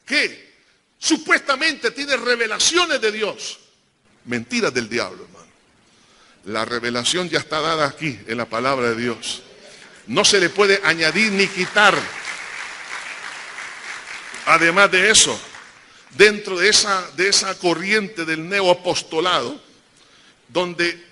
que supuestamente tiene revelaciones de Dios. Mentiras del diablo, hermano. La revelación ya está dada aquí en la palabra de Dios. No se le puede añadir ni quitar. Además de eso, dentro de esa corriente del neoapostolado, donde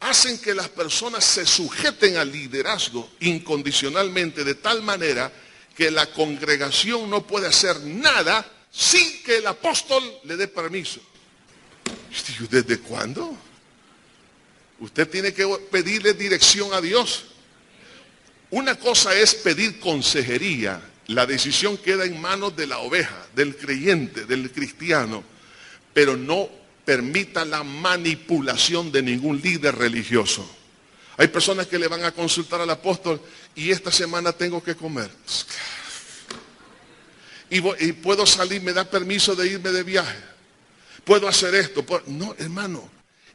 hacen que las personas se sujeten al liderazgo incondicionalmente, de tal manera que la congregación no puede hacer nada sin que el apóstol le dé permiso. ¿Desde cuándo? Usted tiene que pedirle dirección a Dios. Una cosa es pedir consejería. La decisión queda en manos de la oveja, del creyente, del cristiano. Pero no permita la manipulación de ningún líder religioso. Hay personas que le van a consultar al apóstol y esta semana tengo que comer. Y puedo salir, me da permiso de irme de viaje. Puedo hacer esto. No, hermano,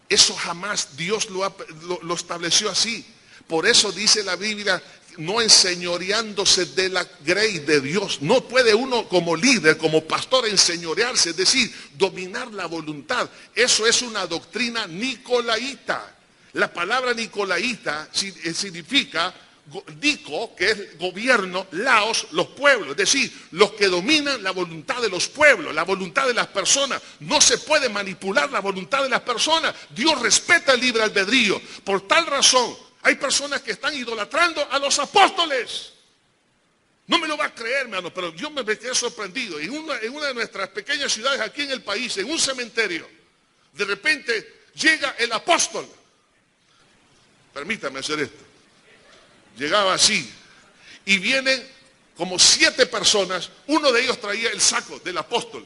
eso jamás Dios lo estableció así. Por eso dice la Biblia, no enseñoreándose de la grey de Dios. No puede uno como líder, como pastor, enseñorearse, es decir, dominar la voluntad. Eso es una doctrina nicolaíta. La palabra nicolaíta significa Nico, que es gobierno, laos, los pueblos, es decir, los que dominan la voluntad de los pueblos, la voluntad de las personas. No se puede manipular la voluntad de las personas. Dios respeta el libre albedrío. Por tal razón, hay personas que están idolatrando a los apóstoles. No me lo va a creer, hermano, pero yo me quedé sorprendido. En una de nuestras pequeñas ciudades aquí en el país, en un cementerio, de repente llega el apóstol. Permítame hacer esto. Llegaba así. Y vienen como 7 personas. Uno de ellos traía el saco del apóstol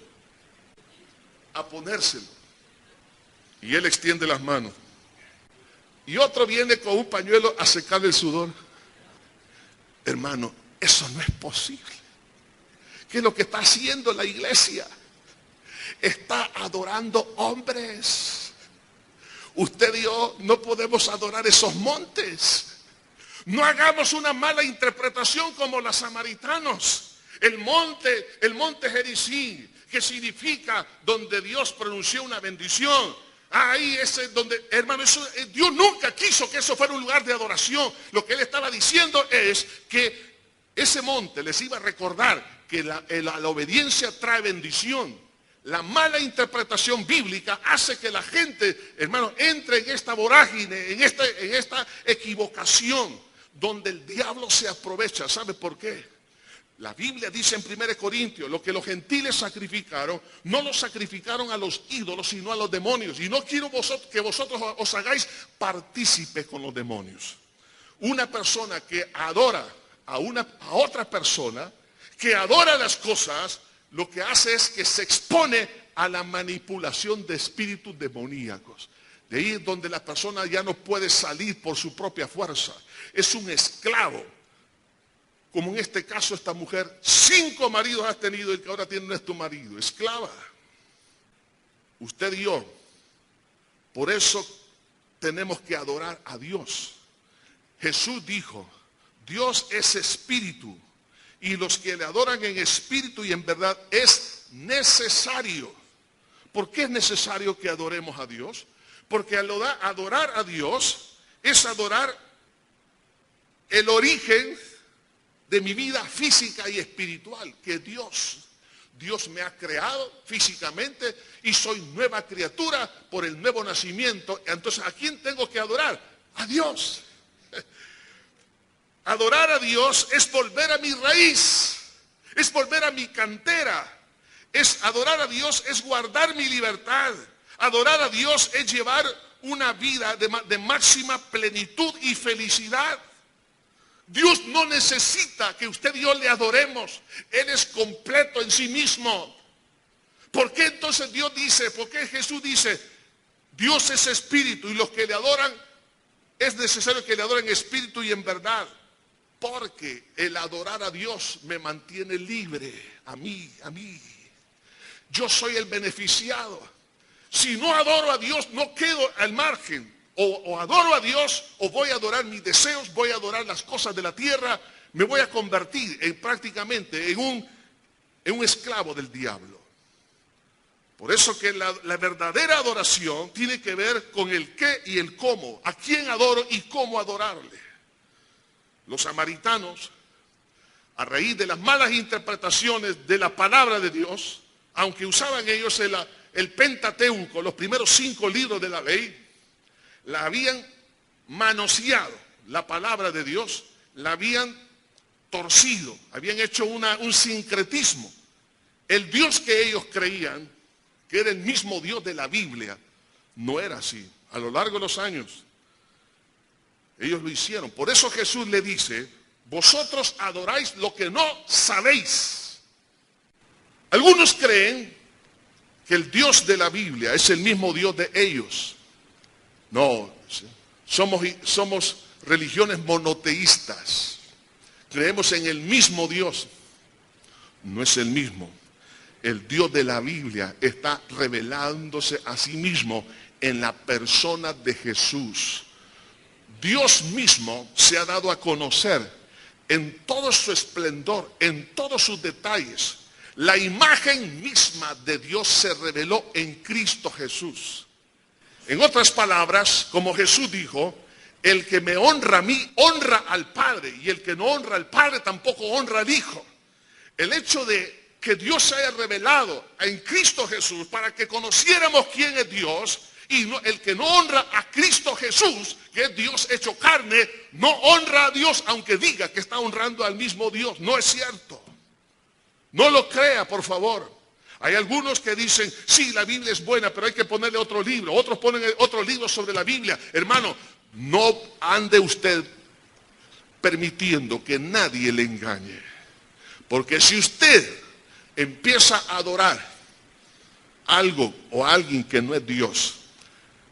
a ponérselo. Y él extiende las manos. Y otro viene con un pañuelo a secar el sudor. Hermano, eso no es posible. ¿Qué es lo que está haciendo la iglesia? Está adorando hombres. Usted y yo no podemos adorar esos montes. No hagamos una mala interpretación como los samaritanos. El monte Gerizim, que significa donde Dios pronunció una bendición. Ahí es donde, hermano, Dios nunca quiso que eso fuera un lugar de adoración. Lo que él estaba diciendo es que ese monte les iba a recordar que la obediencia trae bendición. La mala interpretación bíblica hace que la gente, hermano, entre en esta vorágine, en esta equivocación, donde el diablo se aprovecha. ¿Sabe por qué? La Biblia dice en 1 Corintios, lo que los gentiles sacrificaron, no lo sacrificaron a los ídolos, sino a los demonios. Y no quiero que vosotros os hagáis partícipes con los demonios. Una persona que adora a otra persona, que adora las cosas, lo que hace es que se expone a la manipulación de espíritus demoníacos. De ahí es donde la persona ya no puede salir por su propia fuerza. Es un esclavo. Como en este caso esta mujer, 5 maridos has tenido y el que ahora tiene no es tu marido, esclava. Usted y yo, por eso tenemos que adorar a Dios. Jesús dijo, Dios es espíritu y los que le adoran en espíritu y en verdad es necesario. ¿Por qué es necesario que adoremos a Dios? Porque adorar a Dios es adorar el origen de mi vida física y espiritual, que Dios me ha creado físicamente y soy nueva criatura por el nuevo nacimiento. Entonces, ¿a quién tengo que adorar? A Dios. Adorar a Dios es volver a mi raíz, es volver a mi cantera. Adorar a Dios es guardar mi libertad. Adorar a Dios es llevar una vida de máxima plenitud y felicidad. Dios no necesita que usted y yo le adoremos. Él es completo en sí mismo. ¿Por qué entonces Dios dice, por qué Jesús dice, Dios es espíritu y los que le adoran, es necesario que le adoren en espíritu y en verdad? Porque el adorar a Dios me mantiene libre, a mí. Yo soy el beneficiado. Si no adoro a Dios, no quedo al margen. O adoro a Dios, o voy a adorar mis deseos, voy a adorar las cosas de la tierra, me voy a convertir prácticamente en un esclavo del diablo. Por eso que la verdadera adoración tiene que ver con el qué y el cómo, a quién adoro y cómo adorarle. Los samaritanos a raíz de las malas interpretaciones de la palabra de Dios, aunque usaban ellos el Pentateuco, los primeros 5 libros de la ley, la habían manoseado, la palabra de Dios, la habían torcido, habían hecho un sincretismo. El Dios que ellos creían, que era el mismo Dios de la Biblia, no era así. A lo largo de los años, ellos lo hicieron. Por eso Jesús le dice, vosotros adoráis lo que no sabéis. Algunos creen que el Dios de la Biblia es el mismo Dios de ellos. No, somos religiones monoteístas. Creemos en el mismo Dios. No es el mismo. El Dios de la Biblia está revelándose a sí mismo en la persona de Jesús. Dios mismo se ha dado a conocer en todo su esplendor, en todos sus detalles. La imagen misma de Dios se reveló en Cristo Jesús. En otras palabras, como Jesús dijo, el que me honra a mí, honra al Padre, y el que no honra al Padre tampoco honra al Hijo. El hecho de que Dios se haya revelado en Cristo Jesús para que conociéramos quién es Dios, y el que no honra a Cristo Jesús, que es Dios hecho carne, no honra a Dios aunque diga que está honrando al mismo Dios. No es cierto. No lo crea, por favor. Hay algunos que dicen, sí, la Biblia es buena, pero hay que ponerle otro libro. Otros ponen otro libro sobre la Biblia. Hermano, no ande usted permitiendo que nadie le engañe. Porque si usted empieza a adorar algo o a alguien que no es Dios,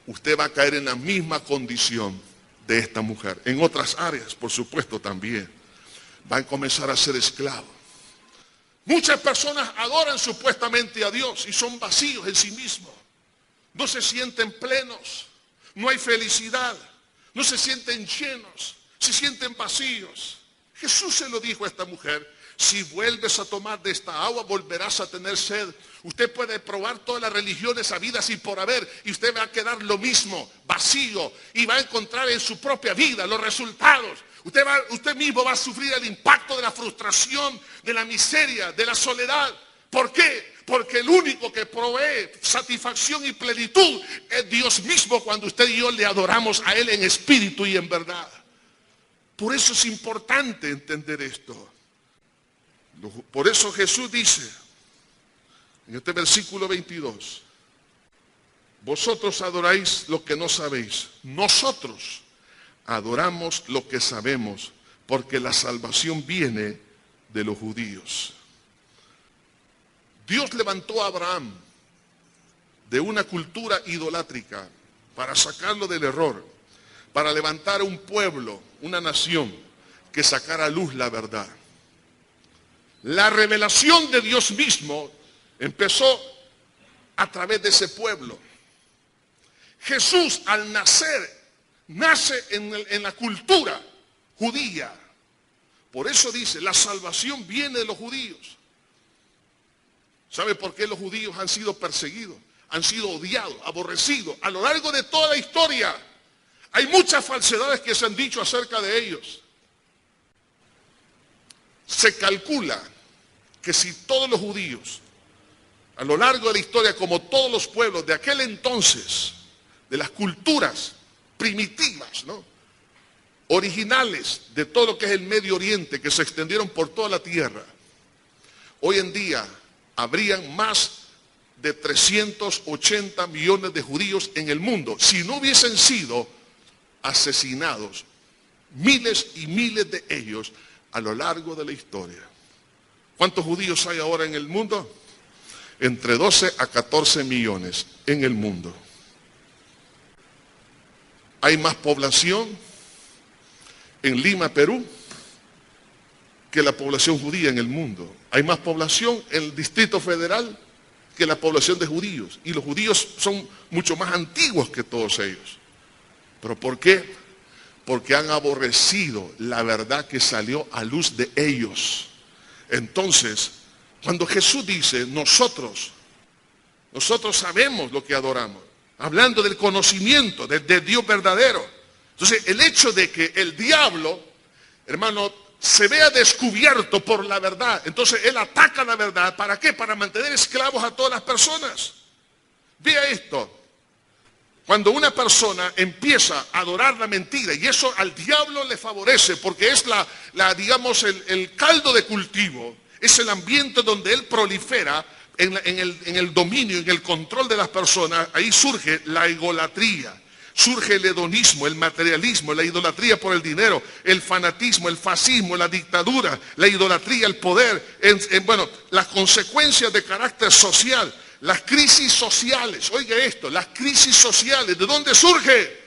usted va a caer en la misma condición de esta mujer. En otras áreas, por supuesto, también. Va a comenzar a ser esclavo. Muchas personas adoran supuestamente a Dios y son vacíos en sí mismos. No se sienten plenos, no hay felicidad, no se sienten llenos, se sienten vacíos. Jesús se lo dijo a esta mujer, si vuelves a tomar de esta agua volverás a tener sed. Usted puede probar todas las religiones habidas y por haber y usted va a quedar lo mismo, vacío, y va a encontrar en su propia vida los resultados. Usted mismo va a sufrir el impacto de la frustración, de la miseria, de la soledad. ¿Por qué? Porque el único que provee satisfacción y plenitud es Dios mismo cuando usted y yo le adoramos a Él en espíritu y en verdad. Por eso es importante entender esto. Por eso Jesús dice, en este versículo 22, vosotros adoráis lo que no sabéis. Nosotros adoramos lo que sabemos, porque la salvación viene de los judíos. Dios levantó a Abraham de una cultura idolátrica para sacarlo del error, para levantar un pueblo, una nación que sacara a luz la verdad. La revelación de Dios mismo empezó a través de ese pueblo. Jesús al nace en la cultura judía. Por eso dice, la salvación viene de los judíos. ¿Sabe por qué los judíos han sido perseguidos? Han sido odiados, aborrecidos a lo largo de toda la historia. Hay muchas falsedades que se han dicho acerca de ellos. Se calcula que si todos los judíos, a lo largo de la historia, como todos los pueblos de aquel entonces, de las culturas primitivas, ¿no?, originales de todo lo que es el Medio Oriente, que se extendieron por toda la tierra, hoy en día habrían más de 380 millones de judíos en el mundo, si no hubiesen sido asesinados miles y miles de ellos a lo largo de la historia. ¿Cuántos judíos hay ahora en el mundo? Entre 12 a 14 millones en el mundo. Hay más población en Lima, Perú, que la población judía en el mundo. Hay más población en el Distrito Federal que la población de judíos. Y los judíos son mucho más antiguos que todos ellos. ¿Pero por qué? Porque han aborrecido la verdad que salió a luz de ellos. Entonces, cuando Jesús dice, nosotros sabemos lo que adoramos, hablando del conocimiento de Dios verdadero. Entonces, el hecho de que el diablo, hermano, se vea descubierto por la verdad, entonces él ataca la verdad. ¿Para qué? Para mantener esclavos a todas las personas. Vea esto. Cuando una persona empieza a adorar la mentira, y eso al diablo le favorece, porque es digamos, el caldo de cultivo, es el ambiente donde él prolifera en el dominio, en el control de las personas. Ahí surge la idolatría, surge el hedonismo, el materialismo, la idolatría por el dinero, el fanatismo, el fascismo, la dictadura, la idolatría, el poder, bueno, las consecuencias de carácter social. Las crisis sociales, oiga esto, las crisis sociales, ¿de dónde surge?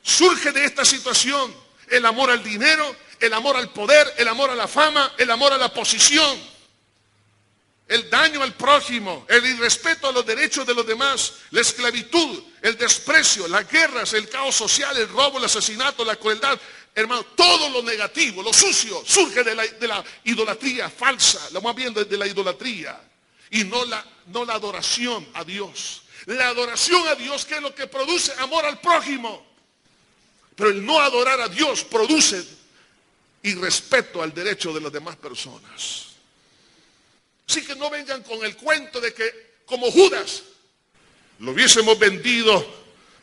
Surge de esta situación, el amor al dinero, el amor al poder, el amor a la fama, el amor a la posición, el daño al prójimo, el irrespeto a los derechos de los demás, la esclavitud, el desprecio, las guerras, el caos social, el robo, el asesinato, la crueldad. Hermano, todo lo negativo, lo sucio, surge de la idolatría falsa, lo más bien de la idolatría. Y no la adoración a Dios. La adoración a Dios, que es lo que produce amor al prójimo. Pero el no adorar a Dios produce irrespeto al derecho de las demás personas. Así que no vengan con el cuento de que, como Judas, lo hubiésemos vendido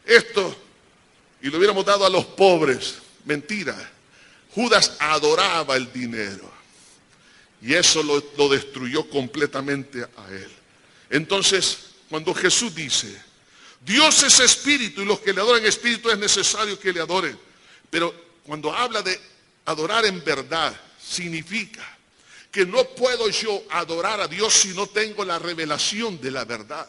esto y lo hubiéramos dado a los pobres. Mentira. Judas adoraba el dinero. Y eso lo destruyó completamente a él. Entonces, cuando Jesús dice, Dios es espíritu y los que le adoran en espíritu es necesario que le adoren. Pero cuando habla de adorar en verdad, significa que no puedo yo adorar a Dios si no tengo la revelación de la verdad.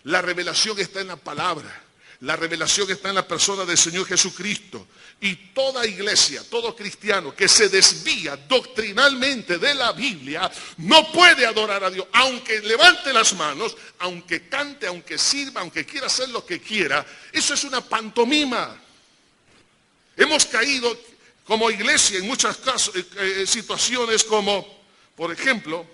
La revelación está en la palabra. La revelación está en la persona del Señor Jesucristo. Y toda iglesia, todo cristiano que se desvía doctrinalmente de la Biblia, no puede adorar a Dios. Aunque levante las manos, aunque cante, aunque sirva, aunque quiera hacer lo que quiera. Eso es una pantomima. Hemos caído como iglesia en muchas situaciones como, por ejemplo,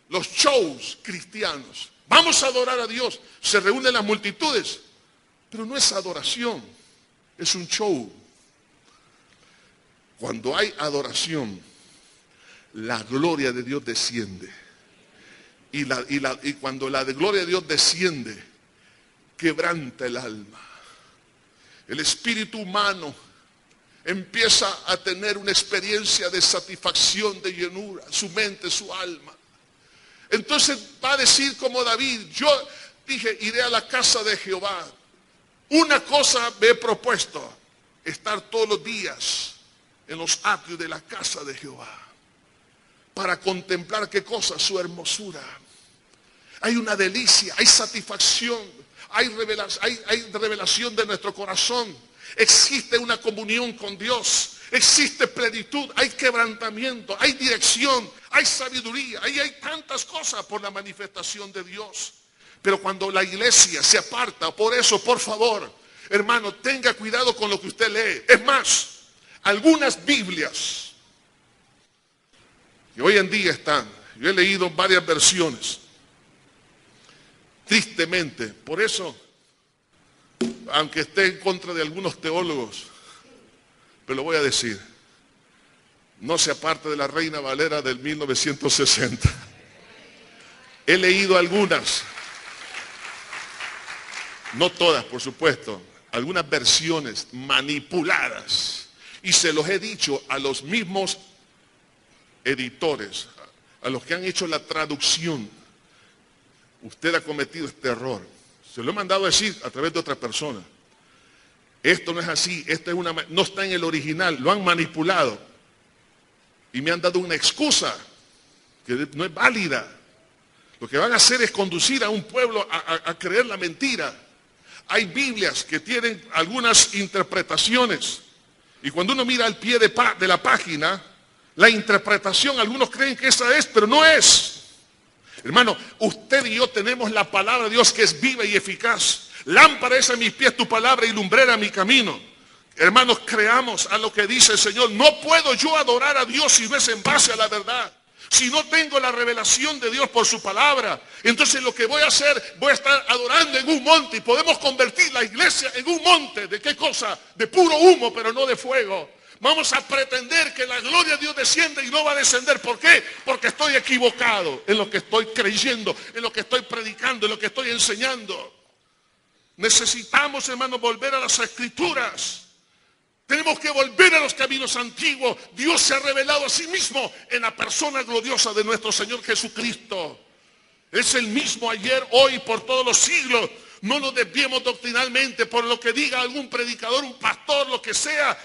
los shows cristianos. Vamos a adorar a Dios. Se reúnen las multitudes. Pero no es adoración, es un show. Cuando hay adoración, la gloria de Dios desciende. Y cuando la gloria de Dios desciende, quebranta el alma. El espíritu humano empieza a tener una experiencia de satisfacción, de llenura, su mente, su alma. Entonces va a decir como David, yo dije, iré a la casa de Jehová. Una cosa me he propuesto, estar todos los días en los atrios de la casa de Jehová, para contemplar qué cosa, su hermosura. Hay una delicia, hay satisfacción, hay revelación de nuestro corazón, existe una comunión con Dios, existe plenitud, hay quebrantamiento, hay dirección, hay sabiduría, ahí hay tantas cosas por la manifestación de Dios. Pero cuando la iglesia se aparta, por eso, por favor, hermano, tenga cuidado con lo que usted lee. Es más, algunas Biblias que hoy en día están, yo he leído varias versiones, tristemente, por eso, aunque esté en contra de algunos teólogos, pero lo voy a decir, no se aparte de la Reina Valera del 1960. He leído algunas. No todas, por supuesto, algunas versiones manipuladas. Y se los he dicho a los mismos editores, a los que han hecho la traducción. Usted ha cometido este error. Se lo he mandado a decir a través de otras personas. Esto no es así, no está en el original, lo han manipulado. Y me han dado una excusa que no es válida. Lo que van a hacer es conducir a un pueblo a creer la mentira. Hay Biblias que tienen algunas interpretaciones. Y cuando uno mira al pie de la página, la interpretación, algunos creen que esa es, pero no es. Hermano, usted y yo tenemos la palabra de Dios que es viva y eficaz. Lámpara es a mis pies tu palabra y lumbrera mi camino. Hermanos, creamos a lo que dice el Señor. No puedo yo adorar a Dios si no es en base a la verdad. Si no tengo la revelación de Dios por su palabra, entonces lo que voy a hacer, voy a estar adorando en un monte. Y podemos convertir la iglesia en un monte. ¿De qué cosa? De puro humo, pero no de fuego. Vamos a pretender que la gloria de Dios desciende y no va a descender. ¿Por qué? Porque estoy equivocado en lo que estoy creyendo, en lo que estoy predicando, en lo que estoy enseñando. Necesitamos, hermanos, volver a las Escrituras. Tenemos que volver a los caminos antiguos. Dios se ha revelado a sí mismo en la persona gloriosa de nuestro Señor Jesucristo. Es el mismo ayer, hoy, por todos los siglos. No nos desviemos doctrinalmente por lo que diga algún predicador, un pastor, lo que sea.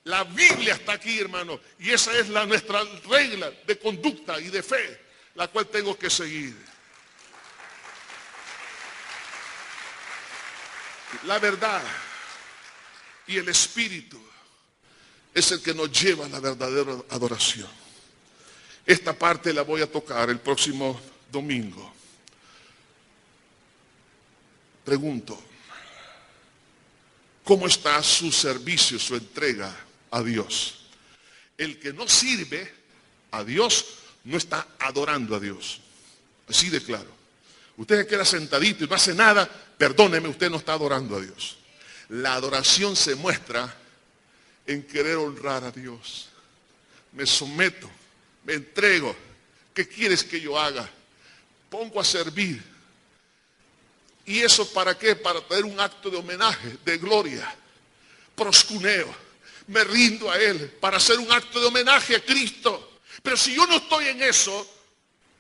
La Biblia está aquí, hermano. Y esa es nuestra regla de conducta y de fe, la cual tengo que seguir. La verdad y el Espíritu es el que nos lleva a la verdadera adoración. Esta parte la voy a tocar el próximo domingo. Pregunto, ¿cómo está su servicio, su entrega a Dios? El que no sirve a Dios no está adorando a Dios. Así de claro. Usted se queda sentadito y no hace nada, perdóneme, usted no está adorando a Dios. La adoración se muestra en querer honrar a Dios. Me someto, me entrego. ¿Qué quieres que yo haga? Pongo a servir. ¿Y eso para qué? Para tener un acto de homenaje, de gloria. Proscuneo. Me rindo a Él para hacer un acto de homenaje a Cristo. Pero si yo no estoy en eso,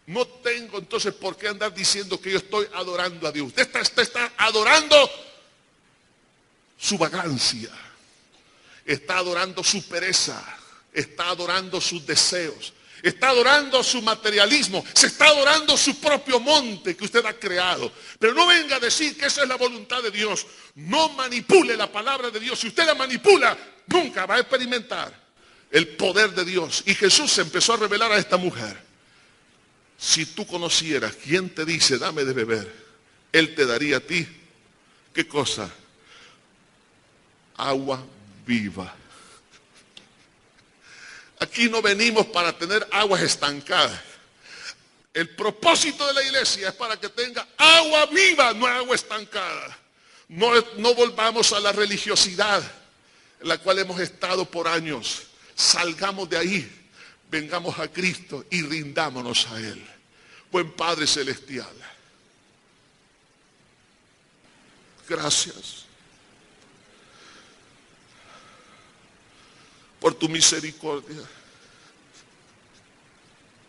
no tengo entonces por qué andar diciendo que yo estoy adorando a Dios. Usted está adorando su vagancia. Está adorando su pereza. Está adorando sus deseos. Está adorando su materialismo. Se está adorando su propio monte que usted ha creado. Pero no venga a decir que esa es la voluntad de Dios. No manipule la palabra de Dios. Si usted la manipula, nunca va a experimentar el poder de Dios. Y Jesús se empezó a revelar a esta mujer. Si tú conocieras quién te dice, dame de beber, Él te daría a ti, ¿qué cosa? Agua viva. Aquí no venimos para tener aguas estancadas. El propósito de la iglesia es para que tenga agua viva, no agua estancada. No volvamos a la religiosidad en la cual hemos estado por años. Salgamos de ahí, vengamos a Cristo y rindámonos a Él. Buen Padre Celestial, gracias por tu misericordia.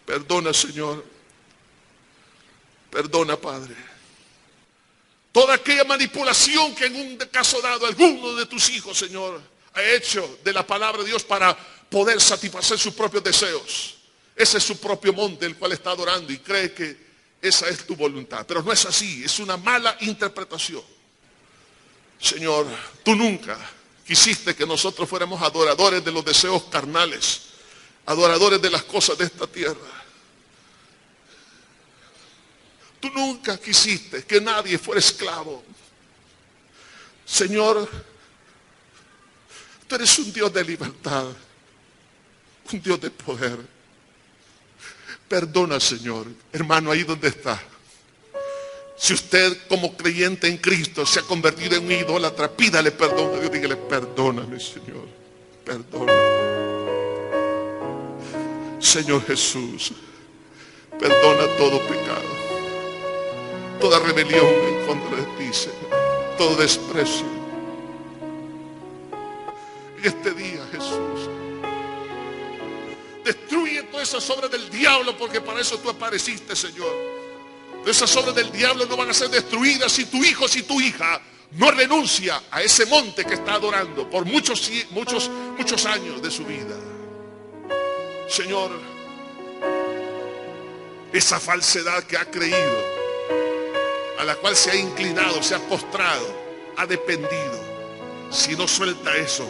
Perdona, Señor. Perdona, Padre. Toda aquella manipulación que en un caso dado alguno de tus hijos, Señor, ha hecho de la palabra de Dios para poder satisfacer sus propios deseos. Ese es su propio monte, el cual está adorando y cree que esa es tu voluntad. Pero no es así, es una mala interpretación. Señor, tú nunca quisiste que nosotros fuéramos adoradores de los deseos carnales, adoradores de las cosas de esta tierra. Tú nunca quisiste que nadie fuera esclavo. Señor, tú eres un Dios de libertad, un Dios de poder. Perdona, Señor, hermano, ahí donde está. Si usted como creyente en Cristo se ha convertido en un idólatra, pídale perdón a Dios, dígale, perdóname, Señor, perdona. Señor Jesús, perdona todo pecado, toda rebelión en contra de ti, Señor, todo desprecio. En este día, Jesús, destruye todas esas obras del diablo, porque para eso tú apareciste, Señor. Esas obras del diablo no van a ser destruidas si tu hijo, si tu hija no renuncia a ese monte que está adorando por muchos años de su vida. Señor, esa falsedad que ha creído, a la cual se ha inclinado, se ha postrado, ha dependido, si no suelta eso,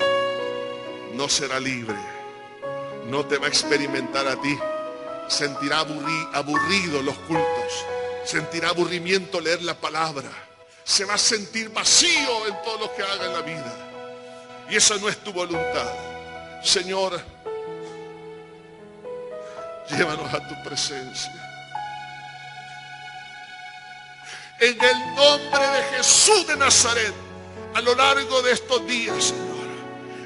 no será libre. No te va a experimentar a ti. Sentirá aburrido los cultos. Sentirá aburrimiento leer la palabra. Se va a sentir vacío en todo lo que haga en la vida. Y esa no es tu voluntad. Señor, llévanos a tu presencia. En el nombre de Jesús de Nazaret, a lo largo de estos días, Señor,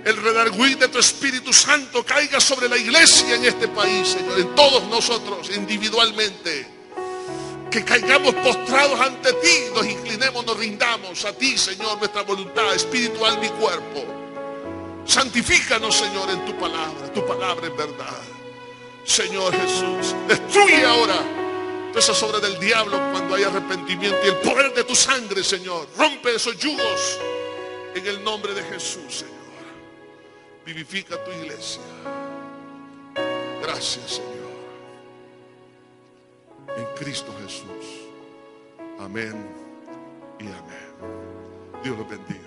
el redarguir de tu Espíritu Santo caiga sobre la iglesia en este país, Señor, en todos nosotros individualmente. Que caigamos postrados ante ti, nos inclinemos, nos rindamos a ti, Señor, nuestra voluntad, espíritu, alma y cuerpo. Santifícanos, Señor, en tu palabra es verdad. Señor Jesús, destruye ahora todas esas obras del diablo cuando hay arrepentimiento y el poder de tu sangre, Señor. Rompe esos yugos en el nombre de Jesús, Señor. Vivifica tu iglesia. Gracias, Señor. En Cristo Jesús. Amén y amén. Dios los bendiga.